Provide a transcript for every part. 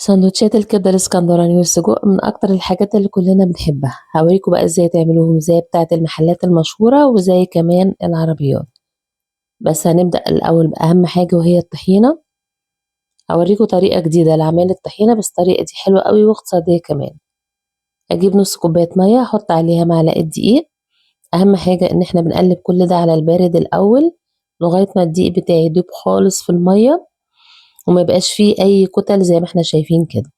سندوتشات الكبدة الاسكندراني والسجق من أكتر الحاجات اللي كلنا بنحبها. هوريكم بقى ازاي تعملوهم زي بتاعة المحلات المشهورة وزي كمان العربيات. بس هنبدأ الأول بأهم حاجة وهي الطحينة. هوريكم طريقة جديدة لعمل الطحينة، بس الطريقة دي حلوة قوي واقتصادية كمان. أجيب نص كوباية مية، أحط عليها معلقة دقيق. أهم حاجة إن احنا بنقلب كل ده على البارد الأول لغاية ما الدقيق بتاعي يدوب خالص في المية وما يبقاش فيه أي كتل زي ما احنا شايفين كده.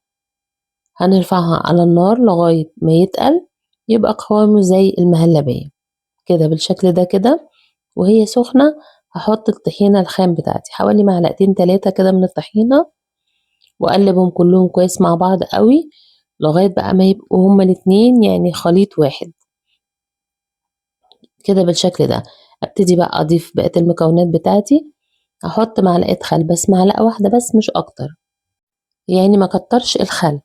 هنرفعها على النار لغاية ما يتقل، يبقى قوامه زي المهلبية كده بالشكل ده كده. وهي سخنة هحط الطحينة الخام بتاعتي حوالي معلقتين 3 كده من الطحينة، وأقلبهم كلهم كويس مع بعض قوي لغاية بقى ما يبقوا هما الاتنين يعني خليط واحد كده بالشكل ده. ابتدي بقى اضيف بقية المكونات بتاعتي. هحط معلقة خل، بس معلقة واحدة بس مش اكتر، يعني ما كترش الخل.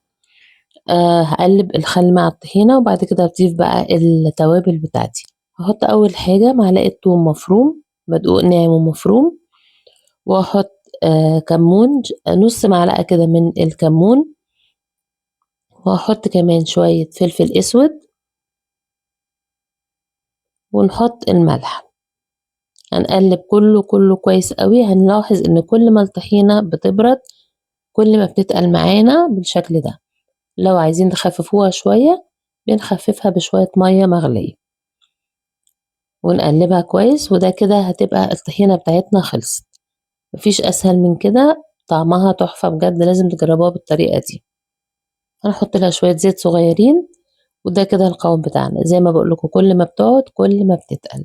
هقلب الخل مع الطحينة وبعد كده اضيف بقى التوابل بتاعتي. هحط اول حاجة معلقة توم مفروم مدقوق ناعم ومفروم، واحط كمون، نص معلقة كده من الكمون، وهحط كمان شوية فلفل اسود، ونحط الملح. هنقلب كله كله كويس قوي. هنلاحظ ان كل ما الطحينة بتبرد كل ما بتتقل معانا بالشكل ده. لو عايزين تخففوها شوية بنخففها بشوية مية مغلية ونقلبها كويس، وده كده هتبقى الطحينة بتاعتنا خلصت. مفيش اسهل من كده، طعمها تحفة بجد، لازم تجربوها بالطريقة دي. هنحط لها شوية زيت صغيرين، وده كده القوام بتاعنا. زي ما بقول لكم كل ما بتقعد كل ما بتتقل.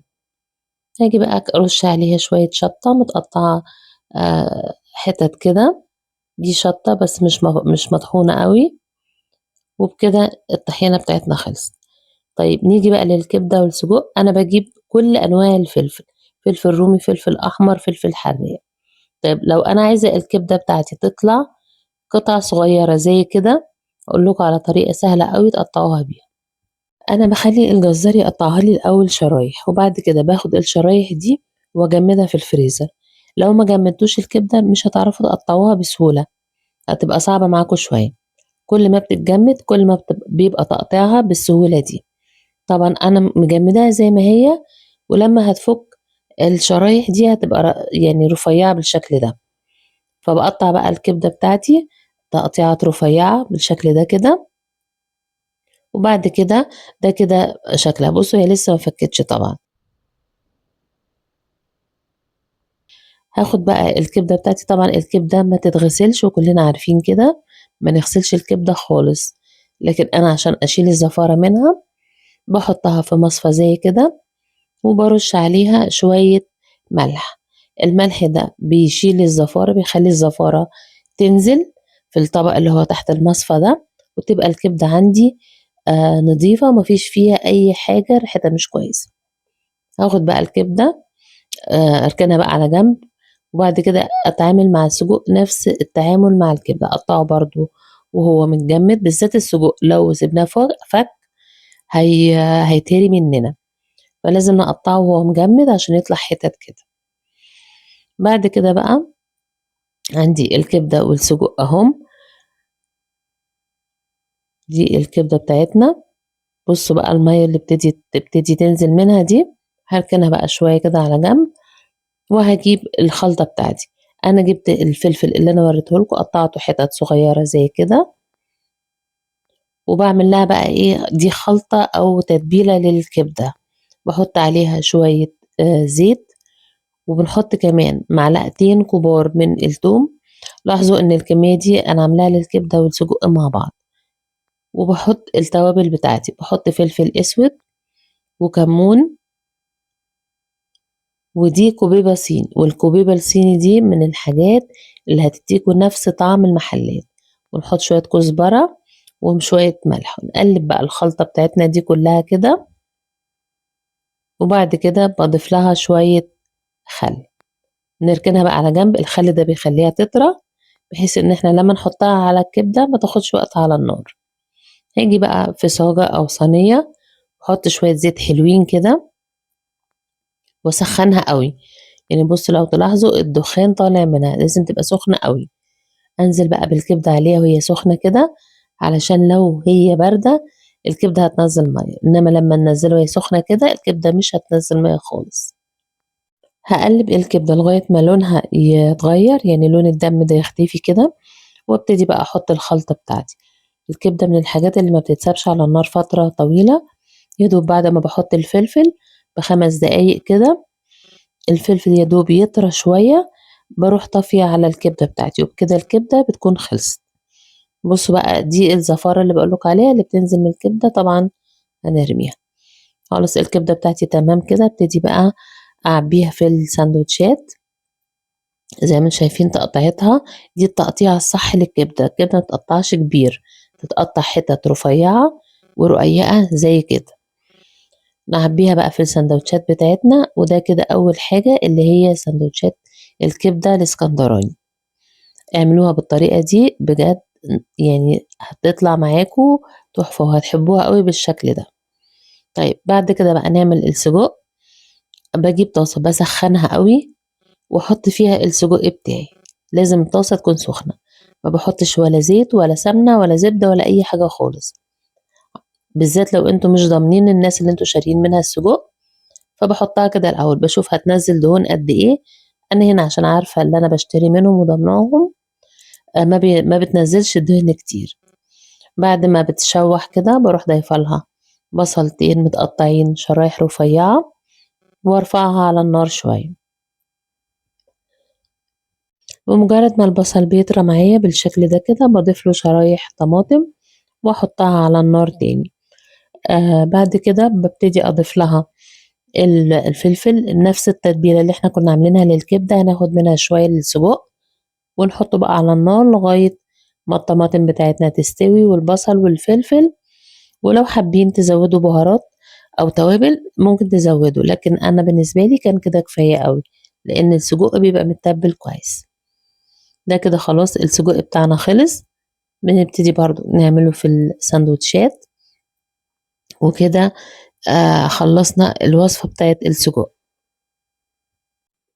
هاجي بقى ارش عليها شوية شطة متقطعة حتت كده. دي شطة بس مش مطحونة قوي. وبكده الطحينة بتاعتنا خلصت. طيب نيجي بقى للكبدة والسجق. أنا بجيب كل أنواع الفلفل، فلفل رومي، فلفل أحمر، فلفل حراق. طيب لو أنا عايزة الكبدة بتاعتي تطلع قطع صغيرة زي كده، أقول لكم على طريقة سهلة قوي تقطعوها بيها. أنا بخلي الجزار يقطعها لي الأول شرايح، وبعد كده باخد الشرايح دي وأجمدها في الفريزر. لو ما جمدتوش الكبدة مش هتعرفوا تقطعوها بسهولة، هتبقى صعبة معاكم شوية. كل ما بتتجمد كل ما بيبقى تقطيعها بالسهولة دي. طبعا انا مجمداها زي ما هي، ولما هتفك الشرايح دي هتبقى يعني رفيعة بالشكل ده. فبقطع بقى الكبدة بتاعتي تقطيعات رفيعة بالشكل ده كده. وبعد كده ده كده شكلها، بصوا هي لسه ما فكتش طبعا. هاخد بقى الكبدة بتاعتي، طبعا الكبدة ما تتغسلش وكلنا عارفين كده، ما نغسلش الكبدة خالص. لكن انا عشان اشيل الزفارة منها بحطها في مصفى زي كده، وبرش عليها شوية ملح. الملح ده بيشيل الزفارة، بيخلي الزفارة تنزل في الطبق اللي هو تحت المصفى ده، وتبقى الكبدة عندي نظيفة مفيش فيها أي حاجة ريحتها مش كويسة. هاخد بقى الكبدة أركنها بقى على جنب، وبعد كده أتعامل مع السجق نفس التعامل مع الكبدة، أقطعه برضو وهو متجمد. بالذات السجق لو سيبناه فك هي هيتهري مننا، فلازم نقطعه وهو مجمد عشان يطلع حتت كده. بعد كده بقى عندي الكبدة والسجق اهم. دي الكبدة بتاعتنا. بصوا بقى المية اللي تبتدي تنزل منها دي، هركنها بقى شوية كده على جنب. وهجيب الخلطة بتاعتي. انا جبت الفلفل اللي انا وريته لكم، قطعته حتت صغيرة زي كده، وبعمل لها بقى ايه، دي خلطة او تتبيلة للكبدة. بحط عليها شوية زيت، وبنحط كمان معلقتين كبار من الثوم. لاحظوا ان الكمية دي انا عاملاها للكبدة والسجق مع بعض. وبحط التوابل بتاعتي، بحط فلفل اسود وكمون، ودي كوبيبة صين. والكوبيبة الصيني دي من الحاجات اللي هتديكوا نفس طعم المحلات. ونحط شوية كزبرة وشوية ملح، ونقلب بقى الخلطة بتاعتنا دي كلها كده. وبعد كده بضيف لها شوية خل، نركنها بقى على جنب. الخل ده بيخليها تطرى، بحيث ان احنا لما نحطها على الكبدة ما تاخدش وقت على النار. هاجي بقى في صاجة او صينية، احط شوية زيت حلوين كده واسخنها قوي. يعني بصوا لو تلاحظوا الدخان طالع منها لازم تبقى سخنة قوي. أنزل بقى بالكبدة عليها وهي سخنة كده، علشان لو هي باردة الكبدة هتنزّل مَيّة، إنما لمّا ننزّلها وهي سخنة كده الكبدة مش هتنزّل مَيّة خالص. هاقلّب الكبدة لغاية ما لونها يتغيّر، يعني لون الدم ده يختفي كده، وابتدي بقى أحط الخلطة بتاعتي. الكبدة من الحاجات اللي ما بتتسابش على النار فترة طويلة، يا دوب بعد ما باحط الفلفل ب5 دقايق كده، الفلفل يا دوب يطرى شوية، باروح طافية على الكبدة بتاعتي، وبكده الكبدة بتكون خلصت. بُصّوا بقى دي الزفارة اللي باقول لكم عليها اللي بتنزل من الكبدة طبعًا هنرميها. خلاص الكبدة بتاعتي تمام كده، ابتدي بقى أعبيها في الساندوتشات زي ما أنتم شايفين تقطيعتها، دي التقطيعة الصح للكبدة، الكبدة ما تتقطعش كبير، تتقطع حتت رفيعة ورقيقة زي كده. نعبيها بقى في الساندوتشات بتاعتنا، وده كده أول حاجة اللي هي ساندوتشات الكبدة الإسكندراني. اعملوها بالطريقة دي بجد يعني هتطلع معاكم تحفة وهتحبوها أوي بالشكل ده. طيب بعد كده بقى نعمل السجق، باجيب طاسة باسخّنها أوي وأحط فيها السجق بتاعي، لازم الطاسة تكون سخنة، ما باحطش ولا زيت ولا سمنة ولا زبدة ولا أي حاجة خالص، بالذات لو أنتم مش ضامنين الناس اللي أنتم شاريين منها السجق، فباحطها كده الأول، باشوف هتنزّل دهون قد إيه، أنا هنا عشان عارفة اللي أنا باشتري منهم وضامناهم ما بتنزّلش دهن كتير. بعد ما بتشوّح كده باروح ضايفة لها بصلتين متقطعين شرايح رفيّعة وارفعها على النار شوية. بمجرد ما البصل بيطرى معايا بالشكل ده كده باضيف له شرايح طماطم واحطها على النار تاني. بعد كده بابتدي أضيف لها الفلفل نفس التتبيلة اللي إحنا كنا عاملينها للكبدة هناخد منها شوية للسجق، ونحطه بقى على النار لغاية ما الطماطم بتاعتنا تستوي والبصل والفلفل، ولو حابين تزودوا بهارات أو توابل ممكن تزودوا، لكن أنا بالنسبة لي كان كده كفاية أوي، لإن السجق بيبقى متّبل كويس. ده كده خلاص السجق بتاعنا خلص، بنبتدي برضه نعمله في الساندوتشات، وكده خلّصنا الوصفة بتاعة السجق.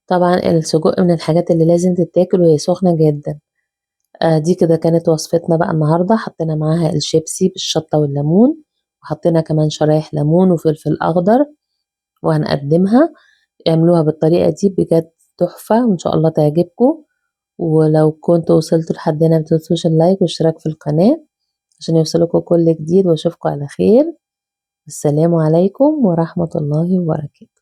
طبعًا السجق من الحاجات اللي لازم تتاكل وهي سخنة جدًا. دي كده كانت وصفتنا بقى النهارده، حطينا معاها الشيبسي بالشطة والليمون، وحطينا كمان شرايح ليمون وفلفل أخضر، وهنقدّمها. اعملوها بالطريقة دي بجد تحفة وإن شاء الله تعجبكم، ولو كنتوا وصلتوا لحد هنا ما تنسوش اللايك والاشتراك في القناة عشان يوصلكوا كل جديد، واشوفكم على خير. السلام عليكم ورحمة الله وبركاته.